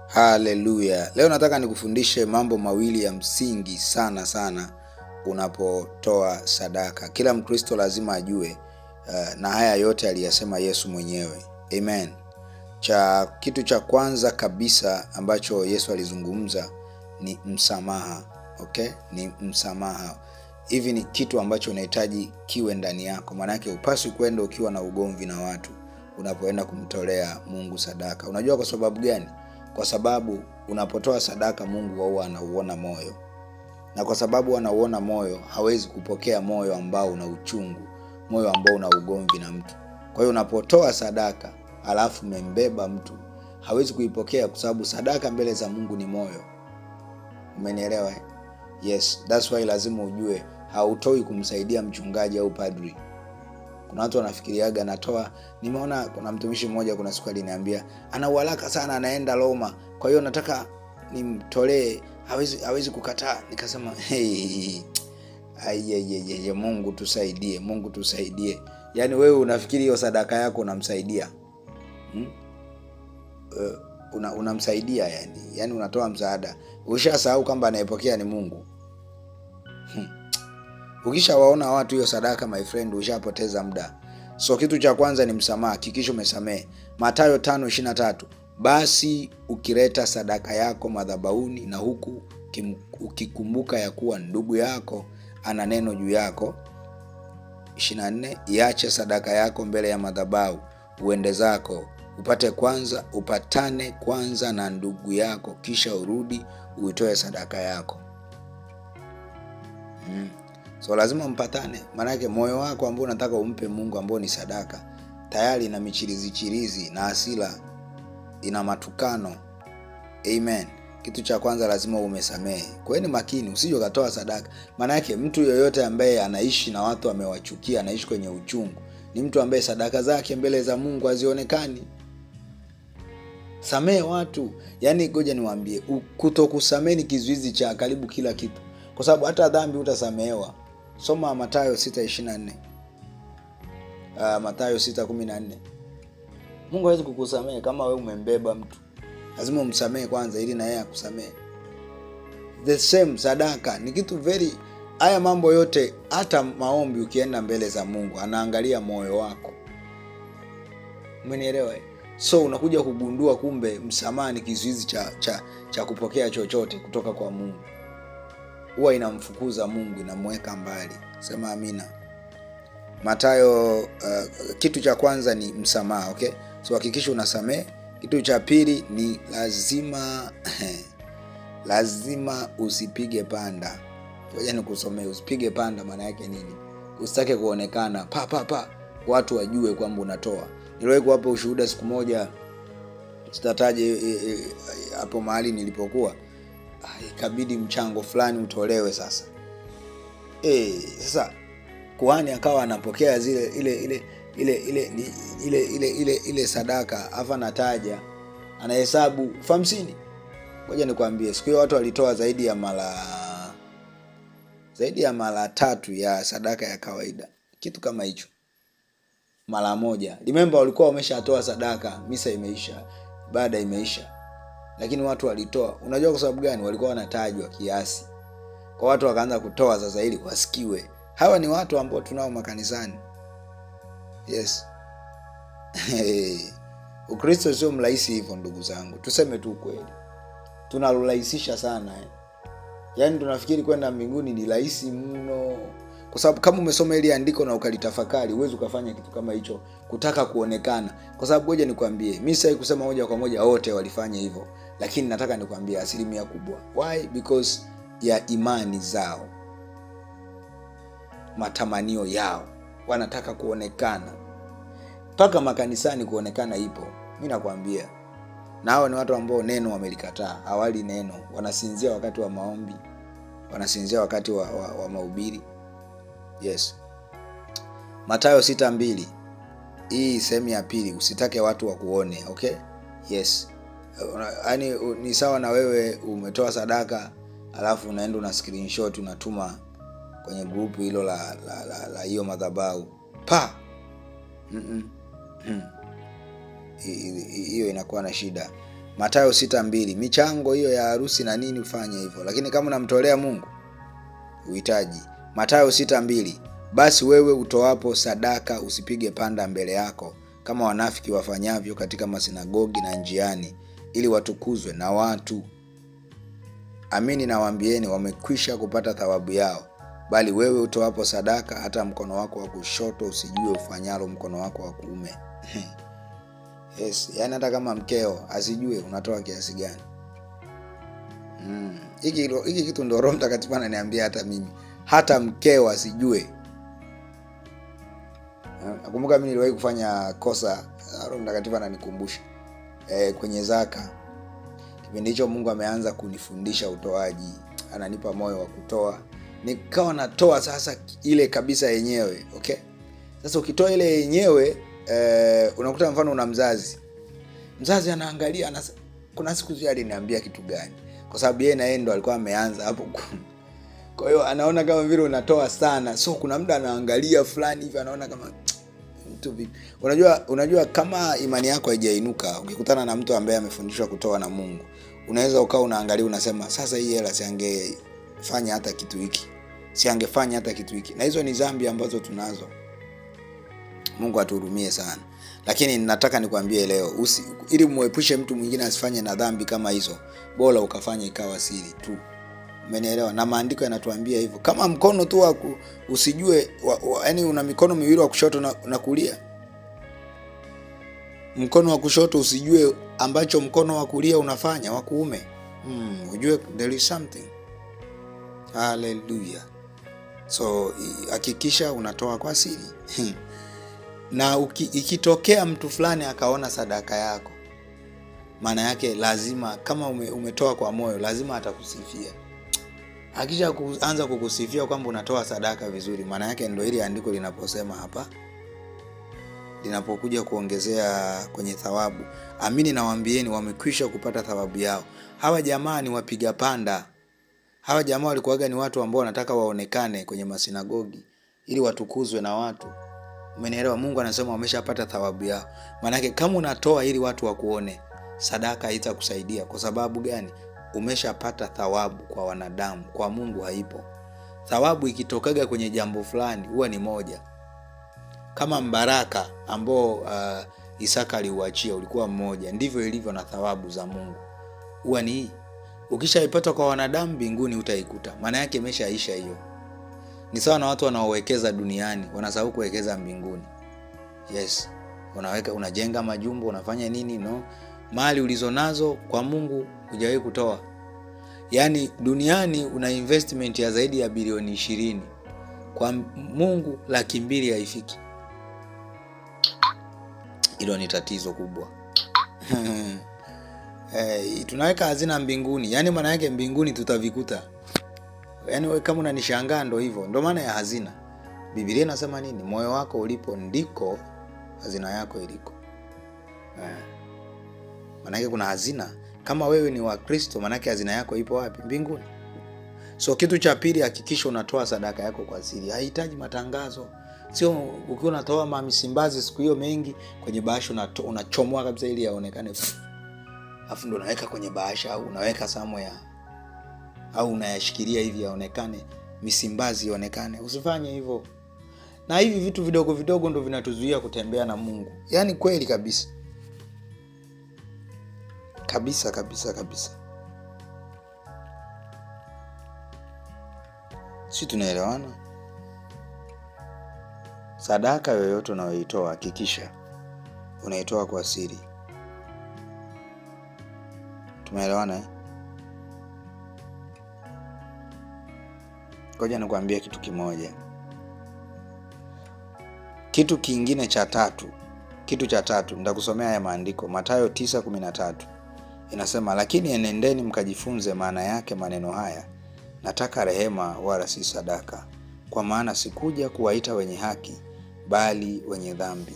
Haleluya. Leo nataka nikufundishe mambo mawili ya msingi sana unapotoa sadaka. Kila Mkristo lazima ajue na haya yote aliyasema Yesu mwenyewe. Amen. Kitu cha kwanza kabisa ambacho Yesu alizungumza ni msamaha. Okay? Ni msamaha. Hivi ni kitu ambacho unahitaji kiwe ndani yako. Maana yake upaswi kwenda ukiwa na ugomvi na watu unapoenda kumtolea Mungu sadaka. Unajua kwa sababu gani? Kwa sababu unapotoa sadaka Mungu huwa anauona moyo. Na kwa sababu anauona moyo, hawezi kupokea moyo ambao una uchungu, moyo ambao una ugomvi na mtu. Kwa hiyo unapotoa sadaka, alafu umembeba mtu, hawezi kuipokea kwa sababu sadaka mbele za Mungu ni moyo. Umenielewa? Yes, that's why lazima ujue hautoi kumsaidia mchungaji au padri. Kuna watu wanafikiriaga natoa. Nimeona kuna mtumishi mmoja kuna siku aliniambia ana uharaka sana anaenda Roma, kwa hiyo nataka nimtolee, hawezi kukataa. Nikasema Mungu tusaidie, Mungu tusaidie. Yaani wewe unafikiri hiyo sadaka yako unamsaidia? Unamsaidia yani unatoa msaada. Ushasahau kwamba anayepokea ni Mungu. Ukishawaona watu hiyo sadaka, my friend, ushapoteza muda. So kitu cha kwanza ni msamaha. Hakikisha umesamehe. Mathayo 5:23, basi ukileta sadaka yako madhabahuni na huku ukikumbuka ya kuwa ndugu yako ana neno juu yako. 24, iache sadaka yako mbele ya madhabahu, uende zako upatane kwanza na ndugu yako, kisha urudi uitoe sadaka yako. So lazima mpatane. Maana yake moyo wako ambao unataka umpe Mungu ambao ni sadaka, tayari na michirizi na hasira, ina matukano. Amen. Kitu cha kwanza lazima umesamehe. Kwa hiyo ni makini usije ukatoa sadaka. Maana yake mtu yoyote ambaye anaishi na watu amewachukia, anaishi kwenye uchungu, ni mtu ambaye sadaka zake mbele za Mungu hazionekani. Samehe watu. Yaani ngoja niwaambie, kutokusamehe ni kizuizi cha karibu kila kitu. Kwa sababu hata dhambi utasamehewa. Soma Mathayo 6:24. Mathayo 6:14. Mungu hawezi kukusamehe kama wewe umembeba mtu. Lazima umsamehe kwanza ili na yeye akusamehe. The same sadaka ni kitu haya mambo yote, hata maombi ukienda mbele za Mungu anaangalia moyo wako. Umenielewa? So unakuja kugundua kumbe msamaha ni kizuizi cha kupokea chochote kutoka kwa Mungu. Huwa inamfukuza Mungu, inamweka mbali. Sema amina. Mathayo, kitu cha kwanza ni msamaha, okay? So hakikisha unasamehe. Kitu cha pili ni lazima usipige panda. Ngoja nikusomee. Usipige panda maana yake nini? Usitake kuonekana watu wajue kwamba unatoa. Niliwahi kuwapa ushuhuda siku moja, sitataje hapo mahali nilipokuwa. Ikabidi mchango fulani utolewe sasa. Sasa kuhani akawa anapokea ile sadaka, afa nataja anahesabu 50. Ngoja nikwambie, siku hiyo watu walitoa zaidi ya mara 3 ya sadaka ya kawaida. Kitu kama hicho. Mara moja. Remember walikuwa wameshatoa sadaka, misa imeisha, ibada imeisha. Lakini watu walitoa. Unajua kwa sababu gani? Walikuwa wanatajwa kiasi. Kwa watu wakaanza kutoa sasa ili wasikiwe. Hawa ni watu ambao tunao makanisani. Yes. Ukristo sio mrahisi hivyo ndugu zangu. Tuseme tu kweli. Tunalolahisisha sana. Yaani tunafikiri kwenda mbinguni ni rahisi mno. Kwa sababu kama umesoma ile andiko na ukalitafakari, huwezi ukafanya kitu kama hicho kutaka kuonekana. Kwa sababu ngoja nikwambie, mimi sasa kusema moja kwa moja wote walifanya hivyo, lakini nataka nikwambie asilimia kubwa. Why? Because ya imani zao, matamanio yao, wanataka kuonekana. Mpaka makanisani kuonekana ipo. Mimi nakwambia. Na hao ni watu ambao neno wamelikataa. Hawali neno, wanasinzia wakati wa maombi, wanasinzia wakati wa mahubiri. Yes. Mathayo 6:2. Hii sehemu ya pili, usitake watu wakuone, okay? Yes. Yaani ni sawa na wewe umetoa sadaka, alafu unaenda una screenshot unatuma kwenye group hilo la hiyo madhabahu. Hiyo inakuwa na shida. Mathayo 6:2. Michango hiyo ya harusi na nini ufanye hivyo, lakini kama unamtolea Mungu uhitaji. Mathayo 6:2. Basi wewe utoapo sadaka usipige panda mbele yako kama wanafiki wafanyavyo katika masinagogi na njiani, ili watukuzwe na watu. Amini nawaambieni, wamekwisha kupata thawabu yao. Bali wewe utoapo sadaka, hata mkono wako wa kushoto usijue ufanyalo mkono wako wa kuume. Yes, yani hata kama mkeo asijue unatoa kiasi gani. Hiki kitu ndio Roho Mtakatifu ananiambia hata mimi. Hata mkeo asijue. Nakumbuka mimi niliwahi kufanya kosa, Roho Mtakatifu ananikumbusha. Kwenye zaka. Kipindi hicho Mungu ameanza kunifundisha utoaji. Ananipa moyo wa kutoa. Nikawa natoa sasa ile kabisa yenyewe, okay? Sasa ukitoa ile yenyewe, unakuta mfano una mzazi anaangalia, kuna siku zile aliniambia kitu gani, kwa sababu yeye na yeye ndo alikuwa ameanza hapo. Kwa hiyo anaona kama vile unatoa sana, so kuna muda anaangalia fulani hivi, anaona kama mtu vipi. Unajua kama imani yako haijainuka, ukikutana na mtu ambaye amefundishwa kutoa na Mungu, unaweza ukao unaangalia unasema, sasa hii hela siangefanya hata kitu hiki, siangefanya hata kitu hiki. Na hizo ni dhambi ambazo tunazo. Mungu atuhurumie sana. Lakini nataka nikwambie leo, ili muepushe mtu mwingine asifanye na dhambi kama hizo, bora ukafanya ikawa siri tu. Umenielewa? Na maandiko yanatuambia hivyo. Kama mkono tu usijue, yani una mikono miwili, wa kushoto na kulia. Mkono wa kushoto usijue ambacho mkono wa kulia unafanya, wa kuume. Ujue there is something. Hallelujah. So hakikisha unatoa kwa siri. Na ikitokea mtu fulani akaona sadaka yako, maana yake lazima, kama umetoa kwa moyo, lazima atakusifia. Akija kuanza kukusifia kwamba unatoa sadaka vizuri, maana yake ndio ile andiko linaposema hapa, linapokuja kuongezea kwenye thawabu. Amini nawaambieni, wamekwisha kupata thawabu yao. Hawa jamaa ni wapiga panda. Hawa jamaa walikuwaga ni watu ambao wanataka waonekane kwenye masinagogi ili watukuzwe na watu. Umenielewa? Mungu anasema wameshapata thawabu yao. Maana yake kama unatoa ili watu wakuone, sadaka haitakusaidia. Kwa sababu gani? Umeshapata thawabu kwa wanadamu, kwa Mungu haipo. Thawabu ikitokaga kwenye jambo fulani huwa ni moja. Kama mbaraka ambao Isaka aliuachia ulikuwa mmoja, ndivyo ilivyo na thawabu za Mungu. Huwa ni hii. Ukishaipata kwa wanadamu, mbinguni utaikuta. Maana yake imeshaisha hiyo. Ni sawa na watu wanaowekeza duniani, wanasahau kuwekeza mbinguni. Yes. Unajenga majumbo, unafanya nini, no? Mali ulizonazo kwa Mungu hujawahi kutoa. Yaani duniani una investment ya zaidi ya bilioni 20. Kwa Mungu 200,000 haifiki. Hilo ni tatizo kubwa. Tunaweka hazina mbinguni. Yaani maana yake mbinguni tutavikuta. Yaani wewe kama unanishangaa, ndo hivyo. Ndo maana ya hazina. Biblia inasema nini? Moyo wako ulipo ndiko hazina yako iliko. Maana yake kuna hazina. Kama wewe ni wa Kristo, maana yake hazina yako ipo wapi? Mbinguni. So kitu cha pili, hakikisha unatoa sadaka yako kwa siri. Haihitaji matangazo. Sio ukiwa unatoa mamisimbazi siku hiyo mengi kwenye bahasha unachomoa kabisa ili yaonekane. Alafu ndo unaweka kwenye bahasha au unaweka somewhere, au unayashikilia hivi yaonekane, misimbazi ionekane. Usifanye hivyo. Na hivi vitu vidogo vidogo ndo vinatuzuia kutembea na Mungu. Yaani kweli kabisa. Kabisa. Si tunaelewana? Sadaka yoyote unayoitoa, hakikisha unaitoa kwa siri. Tumeelewana? Ngoja nikwambie kitu kimoja. Kitu kingine cha tatu. Nitakusomea haya maandiko. Mathayo 9:13. Inasema, lakini enendeni mkajifunze maana yake maneno haya, nataka rehema wala si sadaka, kwa maana sikuja kuwaita wenye haki bali wenye dhambi.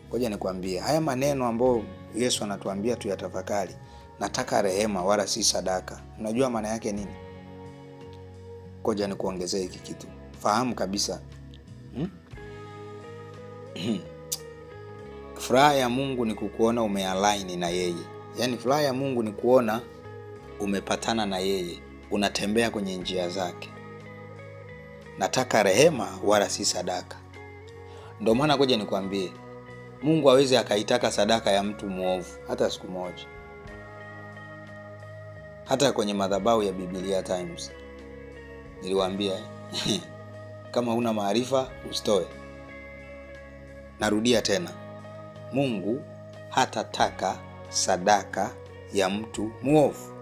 Ngoja nikwambie haya maneno ambayo Yesu anatuambia tuyatafakari. Nataka rehema wala si sadaka. Unajua maana yake nini? Ngoja nikuongezee hiki kitu. Fahamu kabisa. Furaha ya Mungu ni kukuona umealign na yeye. Yaani furaha ya Mungu ni kuona umepatana na yeye, unatembea kwenye njia zake. Nataka rehema wala si sadaka. Ndio maana ngoja nikwambie, Mungu hawezi akaitaka sadaka ya mtu muovu hata siku moja. Hata kwenye madhabahu ya Biblia Times niliwaambia kama huna maarifa usitoe. Narudia tena, Mungu hatataka sadaka ya mtu muovu.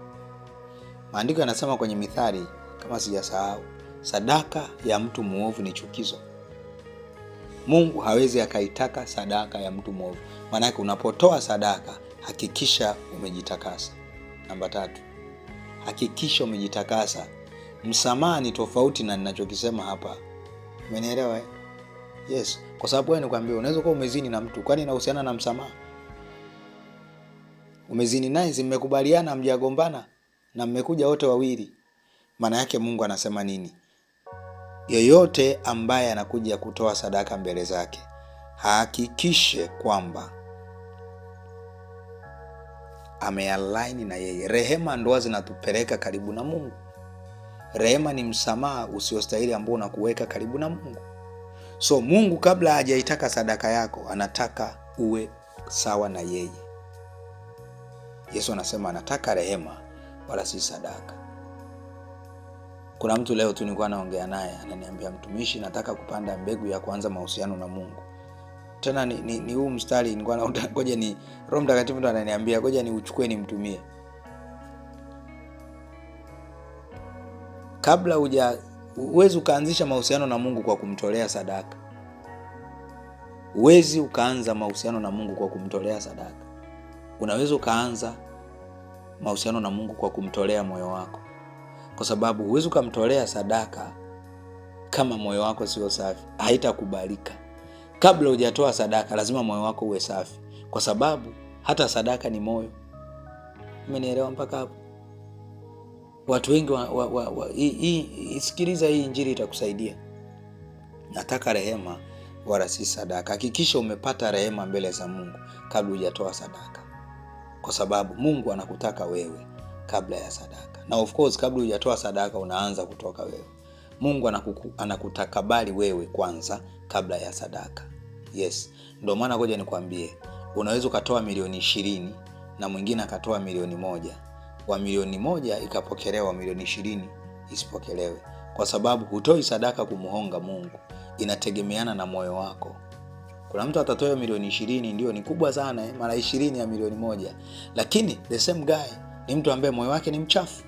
Maandiko yanasema kwenye Mithali, kama sijasahau, sadaka ya mtu muovu ni chukizo. Mungu hawezi akaitaka sadaka ya mtu muovu. Maana yake unapotoa sadaka, hakikisha umejitakasa. Namba 3, hakikisha umejitakasa. Msamaha ni tofauti na ninachokisema hapa. Umenielewa? Yes, kwa sababu wewe nikwambia, unaweza kuwa umezini na mtu, kwani inahusiana na msamaha? Umezini naye, mmekubaliana, mjagombana na mmekuja wote wawili. Maana yake Mungu anasema nini? Yoyote ambaye anakuja kutoa sadaka mbele zake, hakikishe kwamba amealign na yeye. Rehema ndo zinatupeleka karibu na Mungu. Rehema ni msamaha usiostahili ambao unakuweka karibu na Mungu. So Mungu kabla hajaitaka sadaka yako, anataka uwe sawa na yeye. Yesu anasema anataka rehema wala si sadaka. Kuna mtu leo tu nilikuwa naongea naye, ananiambia, mtumishi, nataka kupanda mbegu ya kuanza mahusiano na Mungu. Tena ni huu mstari nilikuwa naona, ngoja ni Roho Mtakatifu ndo ananiambia ngoja ni uchukue nimtumie. Kabla uwezi ukaanzisha mahusiano na Mungu kwa kumtolea sadaka. Uwezi ukaanza mahusiano na Mungu kwa kumtolea sadaka. Unaweza ukaanza mahusiano na Mungu kwa kumtolea moyo wako. Kwa sababu uwezi ukamtolea sadaka kama moyo wako sio safi, haitakubalika. Kabla hujatoa sadaka lazima moyo wako uwe safi, kwa sababu hata sadaka ni moyo. Umenielewa mpaka hapo? Watu wengi isikiliza hii injili itakusaidia. Nataka rehema wala si sadaka. Hakikisha umepata rehema mbele za Mungu kabla hujatoa sadaka, kwa sababu Mungu anakutaka wewe kabla ya sadaka. Na of course kabla hujatoa sadaka unaanza kutoka wewe. Mungu anakutakabali wewe kwanza kabla ya sadaka. Yes, ndio maana ngoja nikwambie, unaweza ukatoa milioni 20 na mwingine akatoa milioni 1. Wa milioni 1 ikapokelewa, milioni 20 isipokelewe, kwa sababu hutoi sadaka kumuhonga Mungu. Inategemeana na moyo wako. Kuna mtu atatoa milioni 20, ndio ni kubwa sana, mara 20 ya milioni 1, lakini the same guy ni mtu ambaye moyo wake ni mchafu.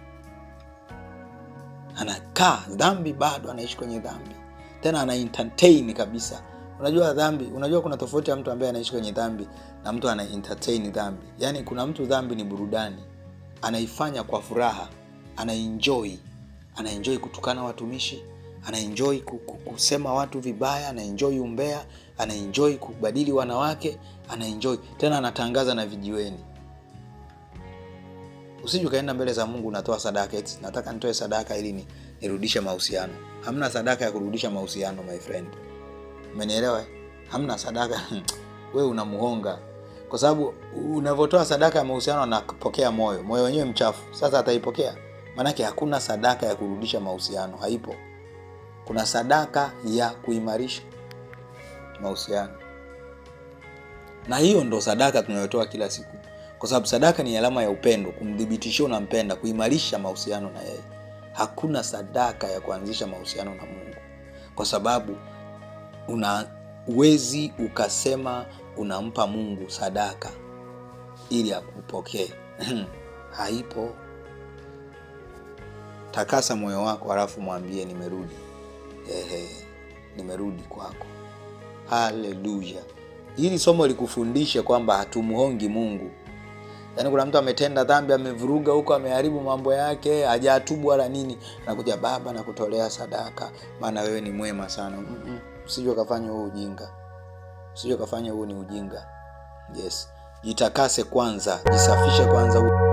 Anakaa dhambi, bado anaishi kwenye dhambi, tena ana entertain kabisa. Unajua dhambi, unajua kuna tofauti ya mtu ambaye anaishi kwenye dhambi na mtu ana entertain dhambi. Yaani kuna mtu dhambi ni burudani, anaifanya kwa furaha, anaenjoy kutukana watumishi, anaenjoy kusema watu vibaya, anaenjoy umbea, anaenjoy kubadili wanawake, anaenjoy tena anatangaza na vijiweni. Usije kaenda mbele za Mungu unatoa sadaka eti nataka nitoe sadaka ili nirudishe mahusiano. Hamna sadaka ya kurudisha mahusiano, my friend. Umenielewa? Hamna sadaka. Wewe unamuhonga. Kwa sababu unavotoa sadaka ya mahusiano anapokea moyo. Moyo wenyewe mchafu. Sasa ataipokea. Maana yake hakuna sadaka ya kurudisha mahusiano, haipo. Kuna sadaka ya kuimarisha mahusiano. Na hiyo ndo sadaka tunayotoa kila siku. Kwa sababu sadaka ni alama ya upendo, kumdhibitishia unampenda, kuimarisha mahusiano na yeye. Hakuna sadaka ya kuanzisha mahusiano na Mungu. Kwa sababu uwezi ukasema unampa Mungu sadaka ili akupokee. Haipo. Takasa moyo wako halafu mwambie nimerudi. Nimerudi kwako. Haleluya. Hili somo likufundisha kwamba hatumuhongi Mungu. Yaani kuna mtu ametenda dhambi, amevuruga huko, ameharibu mambo yake, hajatubu wala nini, anakuja Baba na kutolea sadaka maana wewe ni mwema sana. Usije kufanya huo ujinga. Usije kufanya huo ni ujinga. Yes. Jitakase kwanza, jisafishe kwanza.